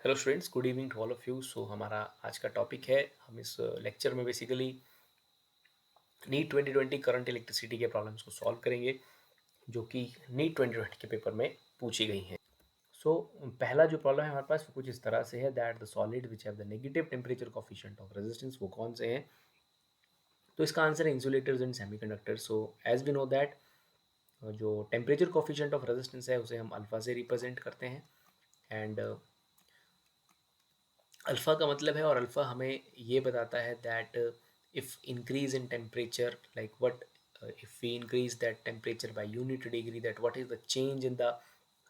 Hello students, good evening to all of you. So हमारा आज का टॉपिक है, हम इस लेक्चर में बेसिकली नीट 2020 करंट इलेक्ट्रिसिटी के प्रॉब्लम्स को सॉल्व करेंगे जो कि नीट 2020 के पेपर में पूछी गई हैं। सो पहला जो प्रॉब्लम है हमारे पास वो कुछ इस तरह से है that the solid which have the negative temperature coefficient of resistance, वो कौन से हैं। तो इसका आंसर है insulators and semiconductors. So as we know that जो टेम्परेचर कोफिशिएंट ऑफ रेजिस्टेंस है उसे हम अल्फा से रिप्रेजेंट करते हैं। एंड अल्फ़ा का मतलब है, और अल्फ़ा हमें ये बताता है that if increase in temperature like what, if we increase that temperature by unit degree, that what is the change in the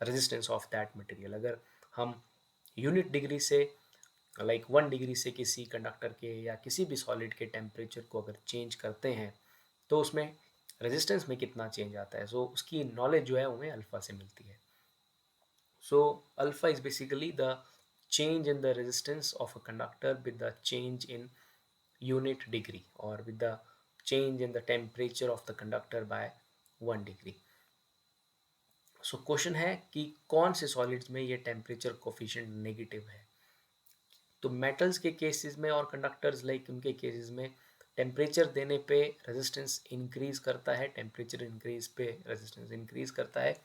resistance of that material. अगर हम यूनिट डिग्री से लाइक 1 डिग्री से किसी conductor के या किसी भी solid के टेम्परेचर को अगर चेंज करते हैं तो उसमें रेजिस्टेंस में कितना चेंज आता है। सो उसकी नॉलेज जो है हमें अल्फ़ा से मिलती है। So alpha is basically the change in the resistance of a conductor with the change in unit degree, or with the change in the temperature of the conductor by 1 degree. So question है कि कौन से solids में ये temperature coefficient negative है। तो metals के cases में और कंडक्टर्स लाइक उनके केसेस में टेम्परेचर देने पे रेजिस्टेंस इंक्रीज करता है, टेम्परेचर इंक्रीज पे रेजिस्टेंस इंक्रीज करता है।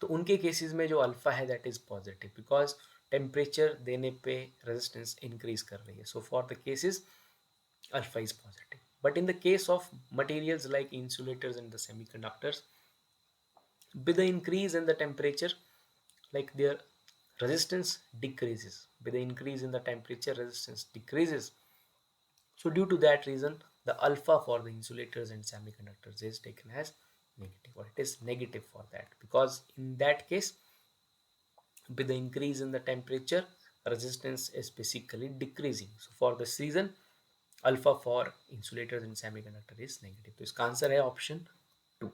तो उनके केसेस में जो अल्फ़ा है that is positive because temperature देने पे रेजिस्टेंस इंक्रीज कर रही है। So for the cases alpha is positive, but in the case of materials like insulators and the semiconductors, with the increase in the temperature, like their resistance decreases. With the increase in the temperature, resistance decreases. So due to that reason, the alpha for the insulators and semiconductors is taken as negative, or it is negative for that, because in that case, with the increase in the temperature, resistance is basically decreasing. So for this reason, alpha for insulators and semiconductor is negative. तो इसका answer है option 2।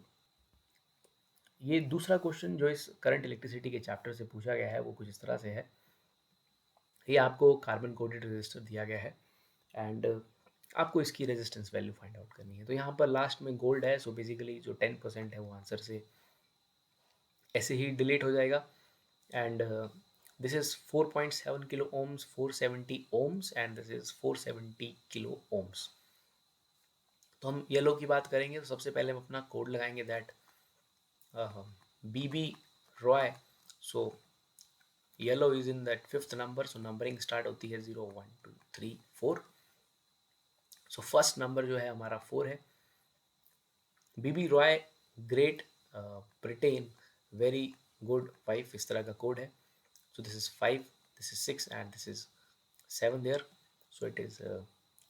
ये दूसरा question जो इस current electricity के chapter से पूछा गया है वो कुछ इस तरह से है। ये आपको कार्बन कोटेड रेजिस्टर दिया गया है एंड आपको इसकी रेजिस्टेंस वैल्यू फाइंड आउट करनी है। तो यहाँ पर लास्ट में गोल्ड है, सो बेसिकली जो 10% है वो आंसर से ऐसे ही डिलीट हो जाएगा। And this is 4.7 kilo ohms, 470 ohms, and this is 470 kilo ohms। तो हम येलो की बात करेंगे तो सबसे पहले हम अपना कोड लगाएंगे that B B ROY. So yellow is in that fifth number, so numbering start होती है 0 1 2 3 4। सो फर्स्ट नंबर जो है हमारा 4 है। B B ROY great Britain very good wife, इस तरह का कोड है। So this is 5, this is 6, and this is 7 there. So it is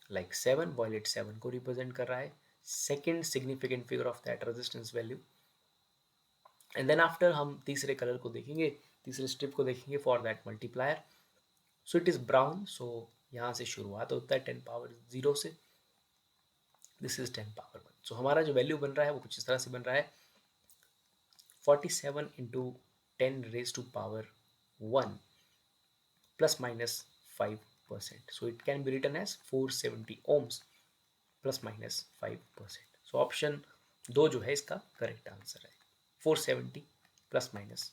like 7, while it 7 को represent कर रहा है, second significant figure of that resistance value। and then after हम तीसरे कलर को देखेंगे, तीसरे स्ट्रिप को देखेंगे for that multiplier। so it is brown, so यहाँ से शुरुआत होता है 10 पावर 0 से, this is 10 पावर 1। so हमारा जो वैल्यू बन रहा है वो कुछ इस तरह से बन रहा है 47 into 10 raised to power 1 plus minus 5%। So it can be written as 470 ohms plus minus 5%। So option 2 जो है इसका करेक्ट आंसर है, 470 plus minus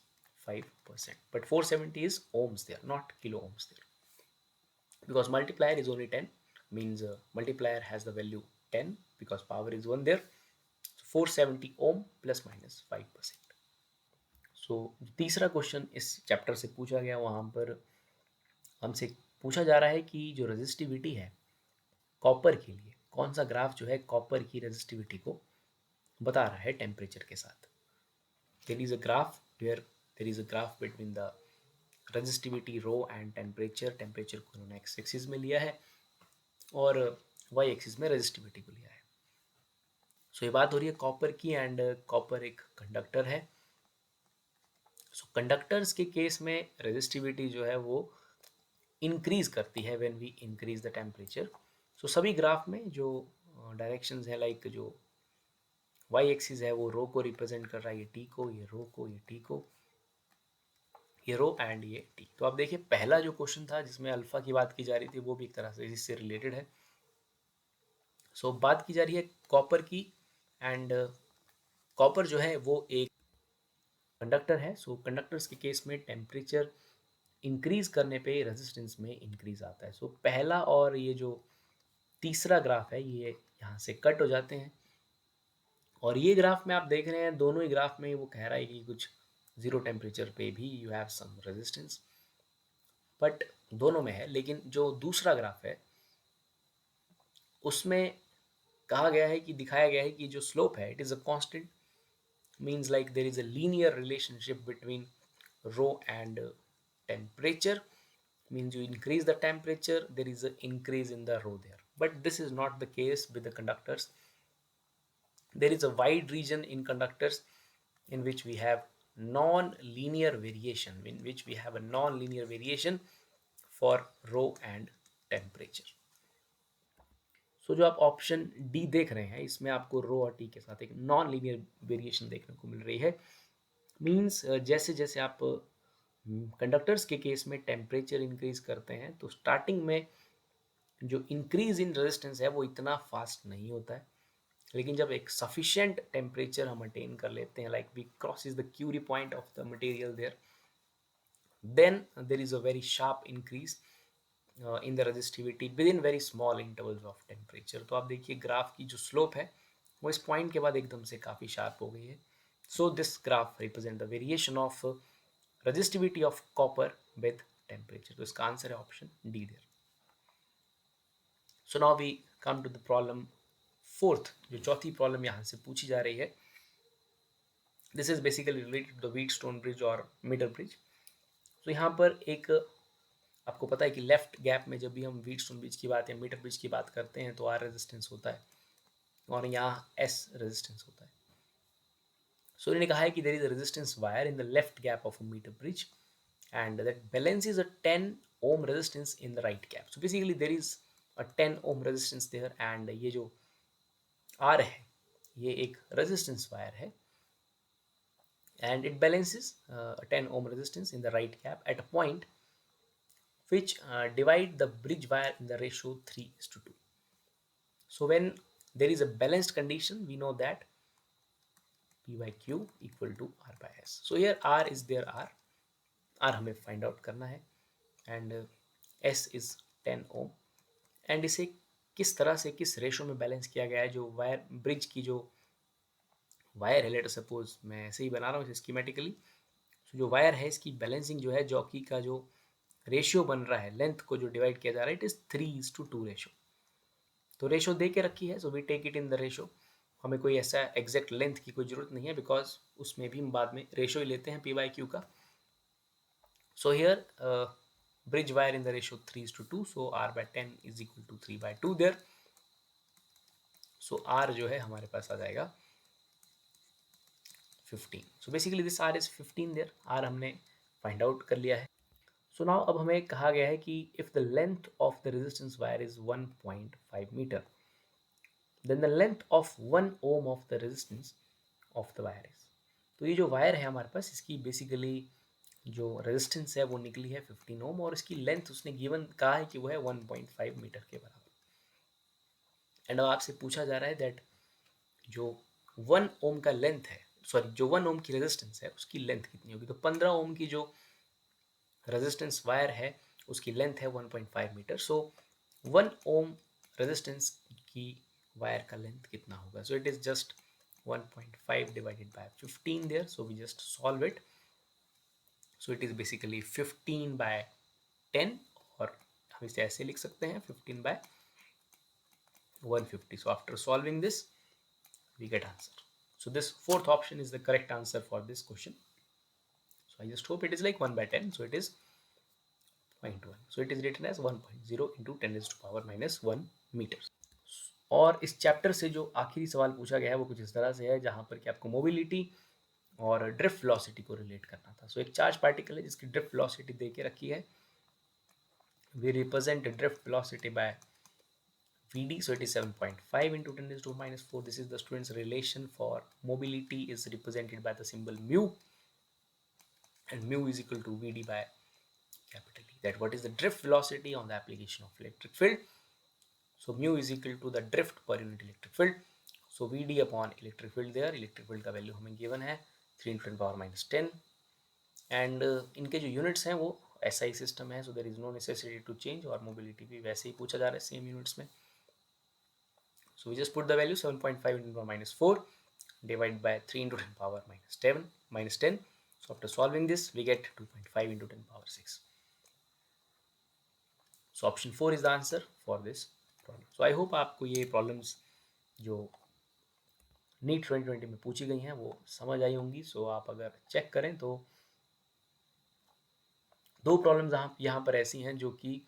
5%। But 470 is ohms there, not kilo ohms there, because multiplier is only 10, means multiplier has the value 10 because power is 1 there। So 470 ohm plus minus 5%। सो तीसरा question इस chapter से पूछा गया, वहाँ पर हमसे पूछा जा रहा है कि जो रेजिस्टिविटी है कॉपर के लिए, कौन सा ग्राफ जो है कॉपर की रेजिस्टिविटी को बता रहा है टेम्परेचर के साथ। There is a graph where there is a graph between the resistivity rho and temperature. Temperature को उन्होंने एक्स एक्सिस में लिया है और वाई एक्सिस में रेजिस्टिविटी को लिया है। सो ये बात हो रही है कॉपर की, एंड कॉपर एक कंडक्टर है। सो कंडक्टर्स के केस में रेजिस्टिविटी जो है वो इंक्रीज करती है when we increase the temperature. So सभी ग्राफ में जो डायरेक्शंस है, लाइक जो वाई एक्सिस है वो रो को रिप्रेजेंट कर रहा है, ये टी को, ये रो को, ये टी को, ये रो एंड ये टी। तो आप देखिए पहला जो क्वेश्चन था जिसमें अल्फा की बात की जा रही थी वो भी एक तरह से इससे रिलेटेड है। सो बात की जा रही है कॉपर की, एंड कॉपर जो है वो एक कंडक्टर है। सो कंडक्टर्स के केस में टेम्परेचर इंक्रीज करने पे रेजिस्टेंस में इंक्रीज आता है। सो पहला और ये जो तीसरा ग्राफ है ये यहाँ से कट हो जाते हैं, और ये ग्राफ में आप देख रहे हैं दोनों ही ग्राफ में वो कह रहा है कि कुछ जीरो टेम्परेचर पे भी you have some resistance, but दोनों में है। लेकिन जो दूसरा ग्राफ है उसमें कहा गया है कि दिखाया गया है कि जो स्लोप है it is a constant, means like there is a linear relationship between rho and temperature, means you increase the temperature there is an increase in the rho there, but this is not the case with the conductors. There is a wide region in conductors in which we have non-linear variation, in which we have a non-linear variation for rho and temperature. सो जो आप option D देख रहे हैं इसमें आपको रो और T के साथ एक नॉन लीनियर वेरिएशन देखने को मिल रही है। मीन्स जैसे जैसे आप कंडक्टर्स के केस में टेम्परेचर इंक्रीज करते हैं तो स्टार्टिंग में जो इंक्रीज इन रेजिस्टेंस है वो इतना फास्ट नहीं होता है, लेकिन जब एक सफिशिएंट टेम्परेचर हम अटेन कर लेते हैं, like we cross is the Curie point of the material there, then there is a very sharp increase in the resistivity within very small intervals of temperature. तो आप देखिए ग्राफ की जो slope है वो इस पॉइंट के बाद एकदम से काफ़ी शार्प हो गई है। So this graph represent the variation of resistivity of copper with temperature. तो इसका आंसर है option D there. So now we come to the problem fourth, जो चौथी प्रॉब्लम यहाँ से पूछी जा रही है। This is basically related to the Wheatstone bridge और मिडल ब्रिज। तो यहाँ पर एक आपको पता है कि लेफ्ट गैप में जब भी हम व्हीटस्टोन ब्रिज की बात या मीटर ब्रिज की बात करते हैं तो आर रेजिस्टेंस होता है और यहाँ एस रेजिस्टेंस होता है। सो इन्होंने कहा है कि there is a resistance wire in the left gap of a meter bridge and that balances a 10 ohm resistance in the right gap. So basically there is a 10 ohm resistance there, and ये जो R है ये एक resistance wire है and it balances a 10 ohm resistance in the right gap at a point which divide the bridge wire in the ratio 3:2. So when there is a balanced condition we know that P by Q equal to R by S. So here R is there, R हमें find out करना है and S is 10 ohm, and इसे किस तरह से किस ratio में balance किया गया है। जो वायर ब्रिज की जो वायर है, लेट सपोज मैं ऐसे ही बना रहा हूँ इसे स्कीमेटिकली, तो जो वायर है इसकी बैलेंसिंग जो है जॉकी का जो रेशियो बन रहा है लेंथ को जो डिवाइड किया जा रहा है इट इज़ 3:2 रेशो। तो रेशो दे के रखी है, so we take it in the ratio. हमें कोई ऐसा एग्जैक्ट लेंथ की कोई ज़रूरत नहीं है बिकॉज उसमें भी हम बाद में रेशो ही लेते हैं P/Q का। So here bridge wire in the ratio 3:2, so R by 10 is equal to 3/2 there. So R जो है हमारे पास आ जाएगा 15. So basically this R is 15 there. R हमने find out कर लिया है। So now अब हमें कहा गया है कि if the length of the resistance wire is 1.5 meter, then the length of 1 ohm of the resistance of the wire is. तो ये जो वायर है हमारे पास इसकी बेसिकली जो रेजिस्टेंस है वो निकली है 15 ओम, और इसकी लेंथ उसने गिवन कहा है कि वो है 1.5 मीटर के बराबर। एंड अब आपसे पूछा जा रहा है दैट जो 1 ओम का लेंथ है, सॉरी जो 1 ओम की रेजिस्टेंस है उसकी लेंथ कितनी होगी। तो 15 ओम की जो रेजिस्टेंस वायर है उसकी लेंथ है 1.5 मीटर। सो 1 ओम रेजिस्टेंस की वायर का लेंथ कितना होगा। So it is just 1.5 divided by 15 there, so we just solve it. So it is basically 15 by 10, और हम इसे ऐसे लिख सकते हैं 15 by 150. So after solving this we get answer. So this fourth option is the correct answer for this question. So I just hope it is like 1 by 10, so it is 0.1, so it is written as 1.0 into 10 raised to power minus 1 meters. और इस chapter से जो आखिरी सवाल पूछा गया है वो कुछ इस तरह से है जहाँ पर कि आपको मोबिलिटी और ड्रिफ्ट वेलोसिटी को रिलेट करना था। सो एक चार्ज पार्टिकल है जिसकी ड्रिफ्ट वेलोसिटी दे के रखी है। We represent drift velocity by Vd, so it is 7.5 into 10 raised to minus 4. This is the student's relation for mobility is represented by the symbol mu, and mu is equal to Vd by capital E. That what is the drift velocity on the application of electric field. So mu is equal to the drift per unit electric field. So Vd upon electric field there, electric field का value हमें given है 3 into 10 power minus 10, and इनके जो units हैं वो SI system है, so there is no necessity to change, और mobility भी वैसे ही पूछा जा रहा है सेम यूनिट्स में. So we just put the value 7.5 into power minus 4 divided by 3 into 10 power minus 10. So after solving this, we get 2.5 into 10 power 6. So option 4 is the answer for this problem. So I hope आपको ये problems जो NEET 2020 में पूछी गई हैं वो समझ आई होंगी. सो आप अगर चेक करें तो दो प्रॉब्लम्स यहाँ पर ऐसी हैं जो कि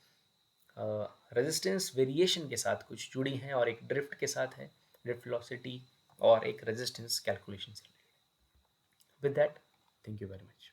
रेजिस्टेंस वेरिएशन के साथ कुछ जुड़ी हैं, और एक ड्रिफ्ट के साथ है, ड्रिफ्ट वेलोसिटी, और एक रेजिस्टेंस कैलकुलेशन से. With that, thank you very much.